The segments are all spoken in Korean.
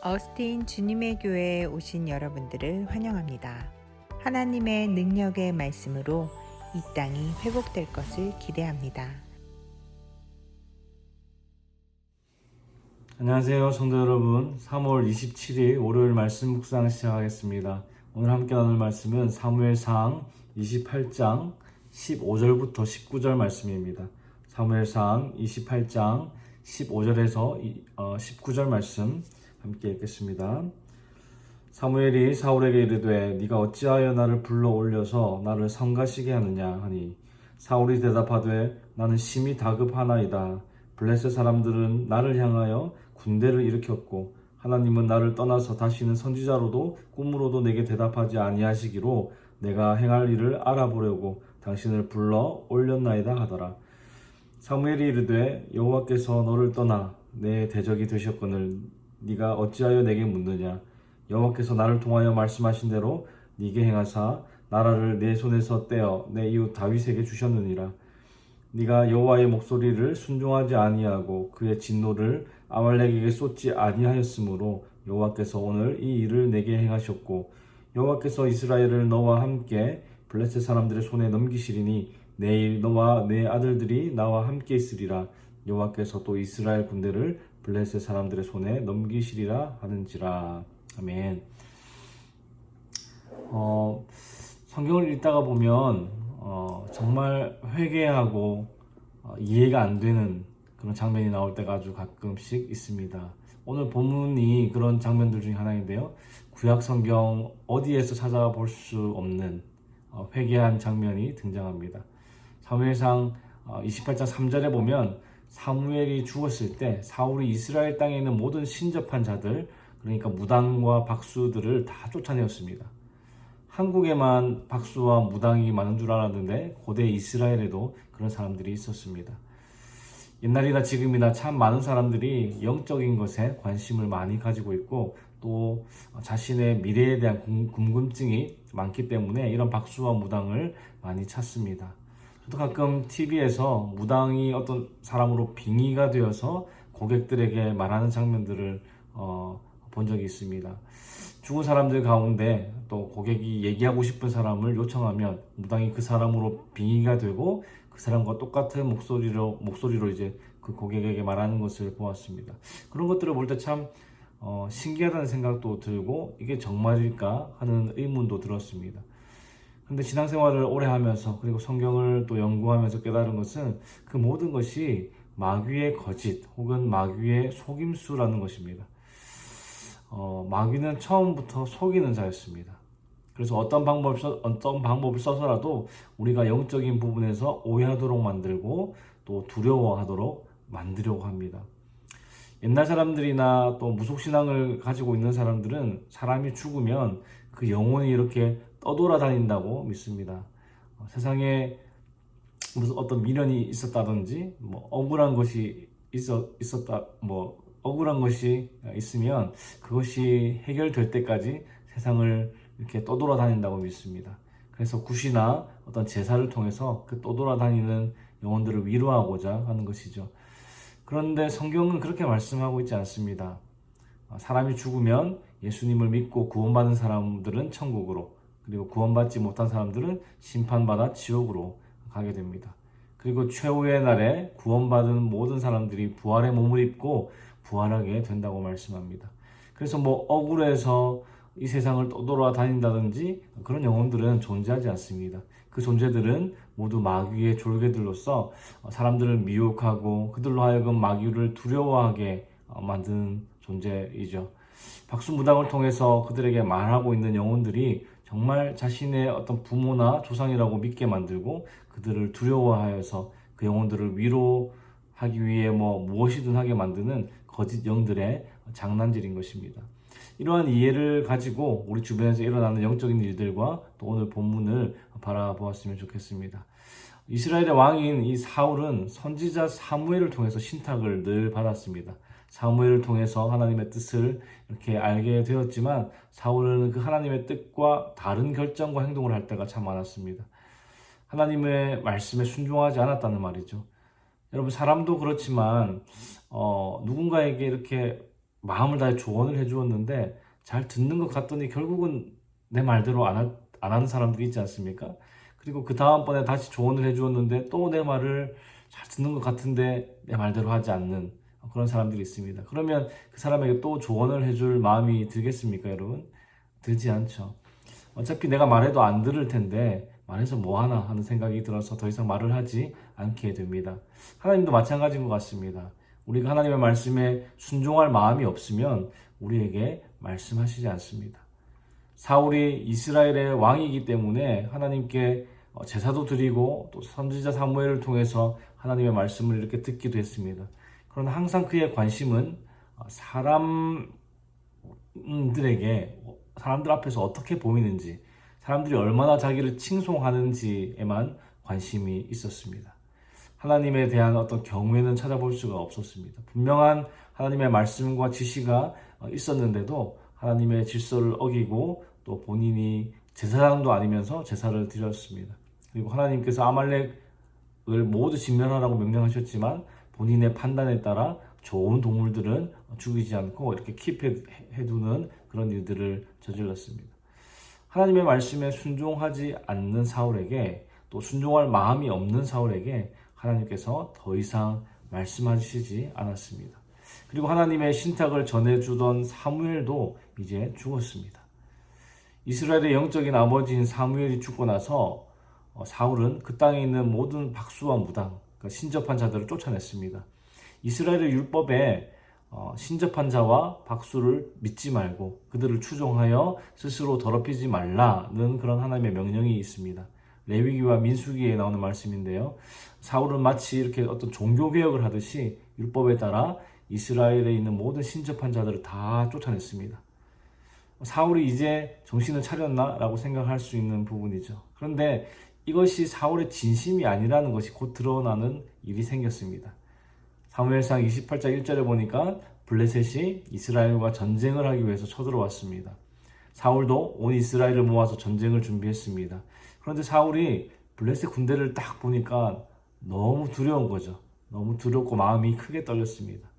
어스틴 주님의 교회에 오신 여러분들을 환영합니다. 하나님의 능력의 말씀으로 이 땅이 회복될 것을 기대합니다. 안녕하세요, 성도 여러분. 3월 27일 월요일 말씀 묵상 시작하겠습니다. 오늘 함께 나눌 말씀은 사무엘상 28장 15절부터 19절 말씀입니다. 사무엘상 28장 15절에서 19절 말씀 함께 읽겠습니다. 사무엘이 사울에게 이르되 네가 어찌하여 나를 불러 올려서 나를 성가시게 하느냐 하니 사울이 대답하되 나는 심히 다급하나이다. 블레셋 사람들은 나를 향하여 군대를 일으켰고 하나님은 나를 떠나서 다시는 선지자로도 꿈으로도 내게 대답하지 아니하시기로 내가 행할 일을 알아보려고 당신을 불러 올렸나이다 하더라. 사무엘이 이르되 여호와께서 너를 떠나 내 대적이 되셨거늘 네가 어찌하여 내게 묻느냐. 여호와께서 나를 통하여 말씀하신 대로 네게 행하사 나라를 내 손에서 떼어 내 이웃 다윗에게 주셨느니라. 네가 여호와의 목소리를 순종하지 아니하고 그의 진노를 아말렉에게 쏟지 아니하였으므로 여호와께서 오늘 이 일을 내게 행하셨고 여호와께서 이스라엘을 너와 함께 블레셋 사람들의 손에 넘기시리니 내일 너와 내 아들들이 나와 함께 있으리라. 여호와께서 또 이스라엘 군대를 블레셋 사람들의 손에 넘기시리라 하는지라. 아멘. 성경을 읽다가 보면 정말 회개하고 이해가 안 되는 그런 장면이 나올 때가 아주 가끔씩 있습니다. 오늘 본문이 그런 장면들 중에 하나인데요. 구약 성경 어디에서 찾아볼 수 없는 회개한 장면이 등장합니다. 사무엘상 28장 3절에 보면 사무엘이 죽었을 때 사울이 이스라엘 땅에 있는 모든 신접한 자들, 그러니까 무당과 박수들을 다 쫓아내었습니다. 한국에만 박수와 무당이 많은 줄 알았는데 고대 이스라엘에도 그런 사람들이 있었습니다. 옛날이나 지금이나 참 많은 사람들이 영적인 것에 관심을 많이 가지고 있고 또 자신의 미래에 대한 궁금증이 많기 때문에 이런 박수와 무당을 많이 찾습니다. 저도 가끔 TV에서 무당이 어떤 사람으로 빙의가 되어서 고객들에게 말하는 장면들을 본 적이 있습니다. 죽은 사람들 가운데 또 고객이 얘기하고 싶은 사람을 요청하면 무당이 그 사람으로 빙의가 되고 그 사람과 똑같은 목소리로 이제 그 고객에게 말하는 것을 보았습니다. 그런 것들을 볼 때 참 신기하다는 생각도 들고 이게 정말일까 하는 의문도 들었습니다. 근데 신앙생활을 오래 하면서 그리고 성경을 또 연구하면서 깨달은 것은 그 모든 것이 마귀의 거짓 혹은 마귀의 속임수라는 것입니다. 마귀는 처음부터 속이는 자였습니다. 그래서 어떤 방법을 써서라도 우리가 영적인 부분에서 오해하도록 만들고 또 두려워하도록 만들려고 합니다. 옛날 사람들이나 또 무속신앙을 가지고 있는 사람들은 사람이 죽으면 그 영혼이 이렇게 떠돌아다닌다고 믿습니다. 세상에 무슨 어떤 미련이 있었다든지 억울한 것이 억울한 것이 있으면 그것이 해결될 때까지 세상을 이렇게 떠돌아다닌다고 믿습니다. 그래서 굿이나 어떤 제사를 통해서 그 떠돌아다니는 영혼들을 위로하고자 하는 것이죠. 그런데 성경은 그렇게 말씀하고 있지 않습니다. 사람이 죽으면 예수님을 믿고 구원받은 사람들은 천국으로, 그리고 구원받지 못한 사람들은 심판받아 지옥으로 가게 됩니다. 그리고 최후의 날에 구원받은 모든 사람들이 부활의 몸을 입고 부활하게 된다고 말씀합니다. 그래서 억울해서 이 세상을 떠돌아다닌다든지 그런 영혼들은 존재하지 않습니다. 그 존재들은 모두 마귀의 졸개들로서 사람들을 미혹하고 그들로 하여금 마귀를 두려워하게 만드는 존재이죠. 박수무당을 통해서 그들에게 말하고 있는 영혼들이 정말 자신의 어떤 부모나 조상이라고 믿게 만들고 그들을 두려워하여서 그 영혼들을 위로하기 위해 무엇이든 하게 만드는 거짓 영들의 장난질인 것입니다. 이러한 이해를 가지고 우리 주변에서 일어나는 영적인 일들과 또 오늘 본문을 바라보았으면 좋겠습니다. 이스라엘의 왕인 이 사울은 선지자 사무엘을 통해서 신탁을 늘 받았습니다. 사무엘을 통해서 하나님의 뜻을 이렇게 알게 되었지만 사울은 그 하나님의 뜻과 다른 결정과 행동을 할 때가 참 많았습니다. 하나님의 말씀에 순종하지 않았다는 말이죠. 여러분, 사람도 그렇지만 누군가에게 이렇게 마음을 다해 조언을 해주었는데 잘 듣는 것 같더니 결국은 내 말대로 안 하는 사람들이 있지 않습니까? 그리고 그 다음번에 다시 조언을 해주었는데 또 내 말을 잘 듣는 것 같은데 내 말대로 하지 않는 그런 사람들이 있습니다. 그러면 그 사람에게 또 조언을 해줄 마음이 들겠습니까, 여러분? 들지 않죠. 어차피 내가 말해도 안 들을 텐데 말해서 뭐하나 하는 생각이 들어서 더 이상 말을 하지 않게 됩니다. 하나님도 마찬가지인 것 같습니다. 우리가 하나님의 말씀에 순종할 마음이 없으면 우리에게 말씀하시지 않습니다. 사울이 이스라엘의 왕이기 때문에 하나님께 제사도 드리고 또 선지자 사무엘을 통해서 하나님의 말씀을 이렇게 듣기도 했습니다. 그러나 항상 그의 관심은 사람들 앞에서 어떻게 보이는지, 사람들이 얼마나 자기를 칭송하는지에만 관심이 있었습니다. 하나님에 대한 어떤 경외는 찾아볼 수가 없었습니다. 분명한 하나님의 말씀과 지시가 있었는데도 하나님의 질서를 어기고 또 본인이 제사장도 아니면서 제사를 드렸습니다. 그리고 하나님께서 아말렉을 모두 진멸하라고 명령하셨지만 본인의 판단에 따라 좋은 동물들은 죽이지 않고 이렇게 킵해두는 그런 일들을 저질렀습니다. 하나님의 말씀에 순종하지 않는 사울에게 또 순종할 마음이 없는 사울에게 하나님께서 더 이상 말씀하시지 않았습니다. 그리고 하나님의 신탁을 전해주던 사무엘도 이제 죽었습니다. 이스라엘의 영적인 아버지인 사무엘이 죽고 나서 사울은 그 땅에 있는 모든 박수와 무당, 그러니까 신접한 자들을 쫓아냈습니다. 이스라엘의 율법에 신접한 자와 박수를 믿지 말고 그들을 추종하여 스스로 더럽히지 말라는 그런 하나님의 명령이 있습니다. 레위기와 민수기에 나오는 말씀인데요. 사울은 마치 이렇게 어떤 종교개혁을 하듯이 율법에 따라 이스라엘에 있는 모든 신접한 자들을 다 쫓아냈습니다. 사울이 이제 정신을 차렸나? 라고 생각할 수 있는 부분이죠. 그런데 이것이 사울의 진심이 아니라는 것이 곧 드러나는 일이 생겼습니다. 사무엘상 28장 1절에 보니까 블레셋이 이스라엘과 전쟁을 하기 위해서 쳐들어왔습니다. 사울도 온 이스라엘을 모아서 전쟁을 준비했습니다. 그런데 사울이 블레셋 군대를 딱 보니까 너무 두려운 거죠. 너무 두렵고 마음이 크게 떨렸습니다.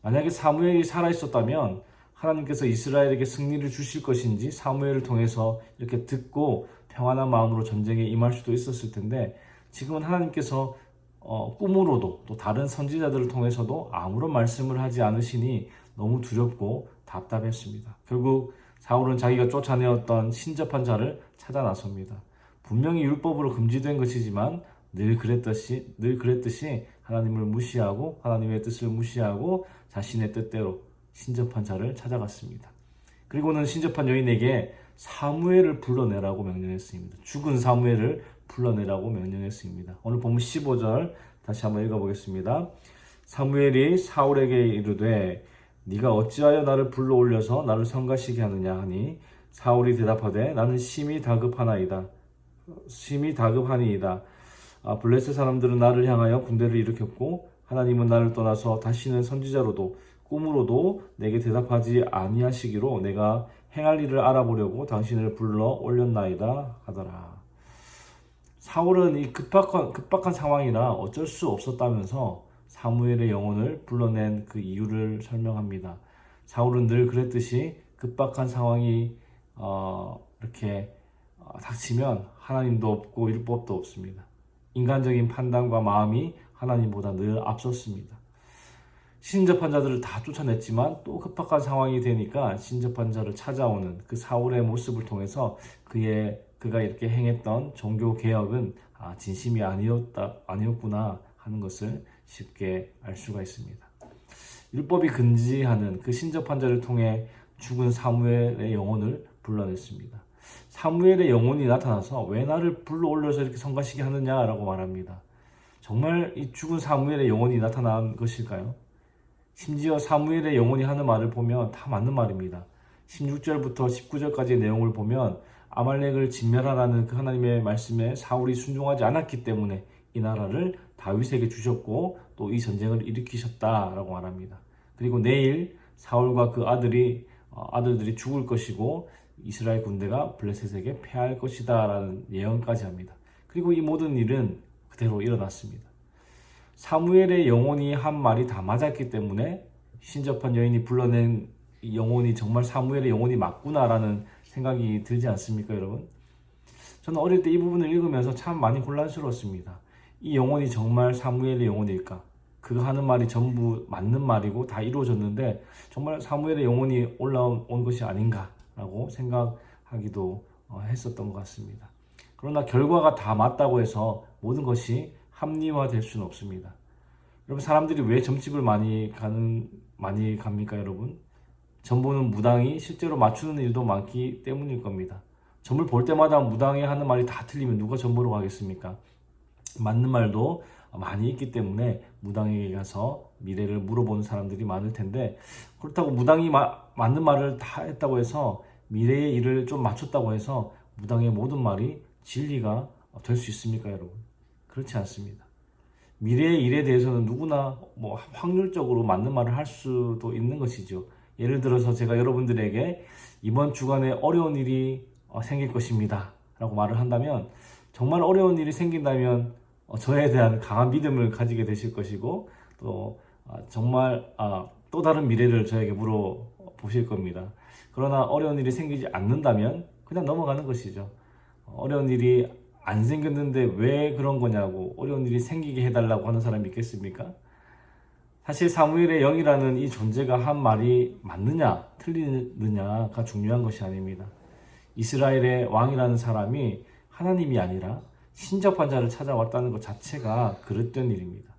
만약에 사무엘이 살아있었다면 하나님께서 이스라엘에게 승리를 주실 것인지 사무엘을 통해서 이렇게 듣고 평안한 마음으로 전쟁에 임할 수도 있었을 텐데 지금은 하나님께서 꿈으로도 또 다른 선지자들을 통해서도 아무런 말씀을 하지 않으시니 너무 두렵고 답답했습니다. 결국 사울은 자기가 쫓아내었던 신접한 자를 찾아 나섭니다. 분명히 율법으로 금지된 것이지만 늘 그랬듯이 하나님을 무시하고 하나님의 뜻을 무시하고 자신의 뜻대로 신접한 자를 찾아갔습니다. 그리고는 신접한 여인에게 사무엘을 불러내라고 명령했습니다. 죽은 사무엘을 불러내라고 명령했습니다. 오늘 본문 15절 다시 한번 읽어보겠습니다. 사무엘이 사울에게 이르되 네가 어찌하여 나를 불러올려서 나를 성가시게 하느냐 하니 사울이 대답하되 나는 심히 다급하니이다. 블레셋 사람들은 나를 향하여 군대를 일으켰고 하나님은 나를 떠나서 다시는 선지자로도 꿈으로도 내게 대답하지 아니하시기로 내가 행할 일을 알아보려고 당신을 불러 올렸나이다 하더라. 사울은 이 급박한 상황이라 어쩔 수 없었다면서 사무엘의 영혼을 불러낸 그 이유를 설명합니다. 사울은 늘 그랬듯이 급박한 상황이 이렇게 닥치면 하나님도 없고 율법도 없습니다. 인간적인 판단과 마음이 하나님보다 늘 앞섰습니다. 신접한 자들을 다 쫓아냈지만 또 급박한 상황이 되니까 신접한 자를 찾아오는 그 사울의 모습을 통해서 그가 이렇게 행했던 종교 개혁은 진심이 아니었구나 하는 것을 쉽게 알 수가 있습니다. 율법이 금지하는 그 신접한 자를 통해 죽은 사무엘의 영혼을 불러냈습니다. 사무엘의 영혼이 나타나서 왜 나를 불러올려서 이렇게 성가시게 하느냐라고 말합니다. 정말 이 죽은 사무엘의 영혼이 나타난 것일까요? 심지어 사무엘의 영혼이 하는 말을 보면 다 맞는 말입니다. 16절부터 19절까지의 내용을 보면 아말렉을 진멸하라는 그 하나님의 말씀에 사울이 순종하지 않았기 때문에 이 나라를 다윗에게 주셨고 또 이 전쟁을 일으키셨다라고 말합니다. 그리고 내일 사울과 그 아들들이 죽을 것이고 이스라엘 군대가 블레셋에게 패할 것이다 라는 예언까지 합니다. 그리고 이 모든 일은 그대로 일어났습니다. 사무엘의 영혼이 한 말이 다 맞았기 때문에 신접한 여인이 불러낸 이 영혼이 정말 사무엘의 영혼이 맞구나라는 생각이 들지 않습니까, 여러분? 저는 어릴 때 이 부분을 읽으면서 참 많이 혼란스러웠습니다. 이 영혼이 정말 사무엘의 영혼일까? 그가 하는 말이 전부 맞는 말이고 다 이루어졌는데 정말 사무엘의 영혼이 올라온 것이 아닌가라고 생각하기도 했었던 것 같습니다. 그러나 결과가 다 맞다고 해서 모든 것이 합리화될 수는 없습니다. 여러분, 사람들이 왜 점집을 많이 갑니까, 여러분? 점 보는 무당이 실제로 맞추는 일도 많기 때문일 겁니다. 점을 볼 때마다 무당이 하는 말이 다 틀리면 누가 점 보러 가겠습니까? 맞는 말도 많이 있기 때문에 무당에게 가서 미래를 물어보는 사람들이 많을 텐데, 그렇다고 무당이 맞는 말을 다 했다고 해서 미래의 일을 좀 맞췄다고 해서 무당의 모든 말이 진리가 될 수 있습니까, 여러분? 그렇지 않습니다. 미래의 일에 대해서는 누구나 확률적으로 맞는 말을 할 수도 있는 것이죠. 예를 들어서 제가 여러분들에게 이번 주간에 어려운 일이 생길 것입니다 라고 말을 한다면, 정말 어려운 일이 생긴다면 저에 대한 강한 믿음을 가지게 되실 것이고, 또 정말 또 다른 미래를 저에게 물어보실 겁니다. 그러나 어려운 일이 생기지 않는다면 그냥 넘어가는 것이죠. 어려운 일이 안 생겼는데 왜 그런 거냐고, 어려운 일이 생기게 해달라고 하는 사람이 있겠습니까? 사실 사무엘의 영이라는 이 존재가 한 말이 맞느냐 틀리느냐가 중요한 것이 아닙니다. 이스라엘의 왕이라는 사람이 하나님이 아니라 신접한 자를 찾아왔다는 것 자체가 그릇된 일입니다.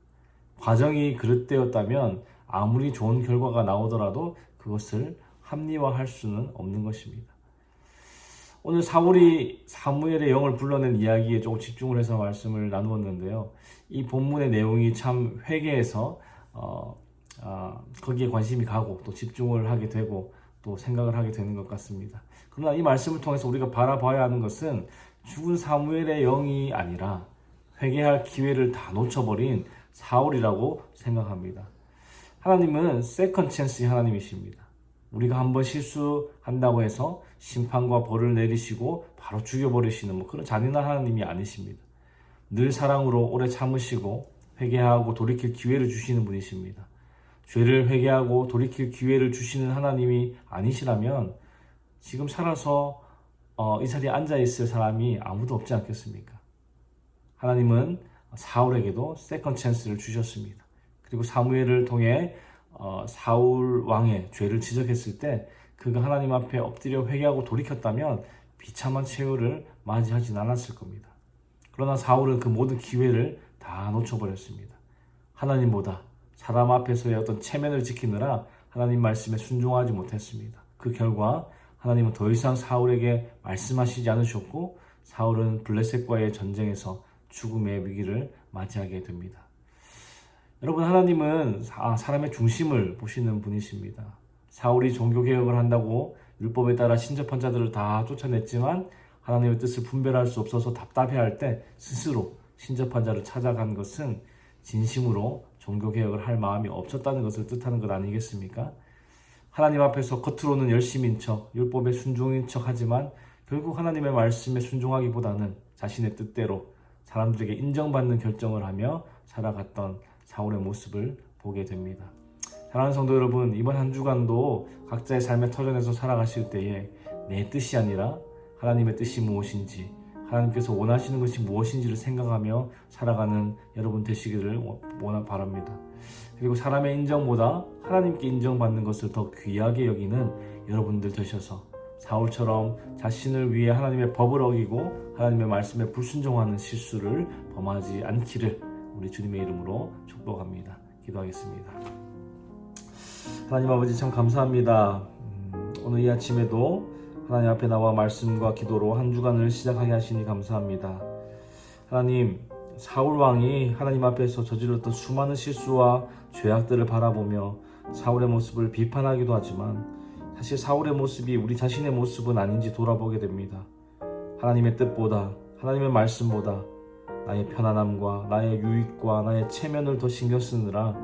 과정이 그릇되었다면 아무리 좋은 결과가 나오더라도 그것을 합리화할 수는 없는 것입니다. 오늘 사울이 사무엘의 영을 불러낸 이야기에 조금 집중을 해서 말씀을 나누었는데요. 이 본문의 내용이 참 회개해서 거기에 관심이 가고 또 집중을 하게 되고 또 생각을 하게 되는 것 같습니다. 그러나 이 말씀을 통해서 우리가 바라봐야 하는 것은 죽은 사무엘의 영이 아니라 회개할 기회를 다 놓쳐버린 사울이라고 생각합니다. 하나님은 세컨 찬스의 하나님이십니다. 우리가 한번 실수한다고 해서 심판과 벌을 내리시고 바로 죽여버리시는 그런 잔인한 하나님이 아니십니다. 늘 사랑으로 오래 참으시고 회개하고 돌이킬 기회를 주시는 분이십니다. 죄를 회개하고 돌이킬 기회를 주시는 하나님이 아니시라면 지금 살아서 이 자리에 앉아있을 사람이 아무도 없지 않겠습니까? 하나님은 사울에게도 세컨 찬스를 주셨습니다. 그리고 사무엘을 통해 사울 왕의 죄를 지적했을 때 그가 하나님 앞에 엎드려 회개하고 돌이켰다면 비참한 최후를 맞이하진 않았을 겁니다. 그러나 사울은 그 모든 기회를 다 놓쳐버렸습니다. 하나님보다 사람 앞에서의 어떤 체면을 지키느라 하나님 말씀에 순종하지 못했습니다. 그 결과 하나님은 더 이상 사울에게 말씀하시지 않으셨고 사울은 블레셋과의 전쟁에서 죽음의 위기를 맞이하게 됩니다. 여러분, 하나님은 사람의 중심을 보시는 분이십니다. 사울이 종교개혁을 한다고 율법에 따라 신접한 자들을 다 쫓아냈지만 하나님의 뜻을 분별할 수 없어서 답답해할 때 스스로 신접한 자를 찾아간 것은 진심으로 종교개혁을 할 마음이 없었다는 것을 뜻하는 것 아니겠습니까? 하나님 앞에서 겉으로는 열심인 척, 율법에 순종인 척 하지만 결국 하나님의 말씀에 순종하기보다는 자신의 뜻대로 사람들에게 인정받는 결정을 하며 살아갔던 사울의 모습을 보게 됩니다. 사랑하는 성도 여러분, 이번 한 주간도 각자의 삶의 터전에서 살아가실 때에 내 뜻이 아니라 하나님의 뜻이 무엇인지, 하나님께서 원하시는 것이 무엇인지를 생각하며 살아가는 여러분 되시기를 바랍니다. 그리고 사람의 인정보다 하나님께 인정받는 것을 더 귀하게 여기는 여러분들 되셔서 사울처럼 자신을 위해 하나님의 법을 어기고 하나님의 말씀에 불순종하는 실수를 범하지 않기를 우리 주님의 이름으로 축복합니다. 기도하겠습니다. 하나님 아버지, 참 감사합니다. 오늘 이 아침에도 하나님 앞에 나와 말씀과 기도로 한 주간을 시작하게 하시니 감사합니다. 하나님, 사울 왕이 하나님 앞에서 저질렀던 수많은 실수와 죄악들을 바라보며 사울의 모습을 비판하기도 하지만 사실 사울의 모습이 우리 자신의 모습은 아닌지 돌아보게 됩니다. 하나님의 뜻보다, 하나님의 말씀보다 나의 편안함과 나의 유익과 나의 체면을 더 신경 쓰느라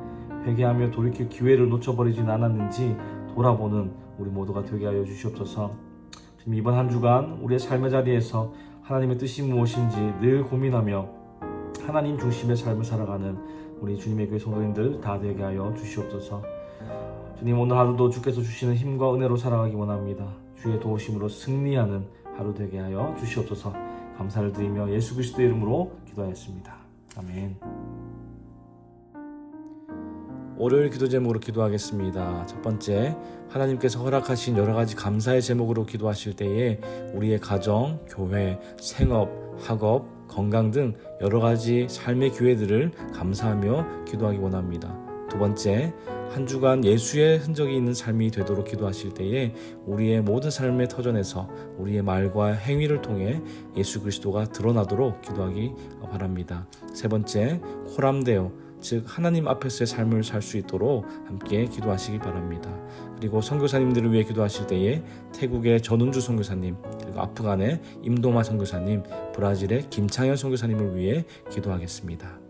회개하며 돌이킬 기회를 놓쳐버리진 않았는지 돌아보는 우리 모두가 되게 하여 주시옵소서. 지금 이번 한 주간 우리의 삶의 자리에서 하나님의 뜻이 무엇인지 늘 고민하며 하나님 중심의 삶을 살아가는 우리 주님의 교회 성도님들 다 되게 하여 주시옵소서. 주님, 오늘 하루도 주께서 주시는 힘과 은혜로 살아가기 원합니다. 주의 도우심으로 승리하는 하루 되게 하여 주시옵소서. 감사를 드리며 예수 그리스도의 이름으로 기도하였습니다. 아멘. 월요일 기도 제목으로 기도하겠습니다. 첫 번째, 하나님께서 허락하신 여러 가지 감사의 제목으로 기도하실 때에 우리의 가정, 교회, 생업, 학업, 건강 등 여러 가지 삶의 기회들을 감사하며 기도하기 원합니다. 두 번째, 한 주간 예수의 흔적이 있는 삶이 되도록 기도하실 때에 우리의 모든 삶의 터전에서 우리의 말과 행위를 통해 예수 그리스도가 드러나도록 기도하기 바랍니다. 세 번째, 호람되어 즉 하나님 앞에서의 삶을 살 수 있도록 함께 기도하시기 바랍니다. 그리고 선교사님들을 위해 기도하실 때에 태국의 전운주 선교사님, 그리고 아프간의 임동아 선교사님, 브라질의 김창현 선교사님을 위해 기도하겠습니다.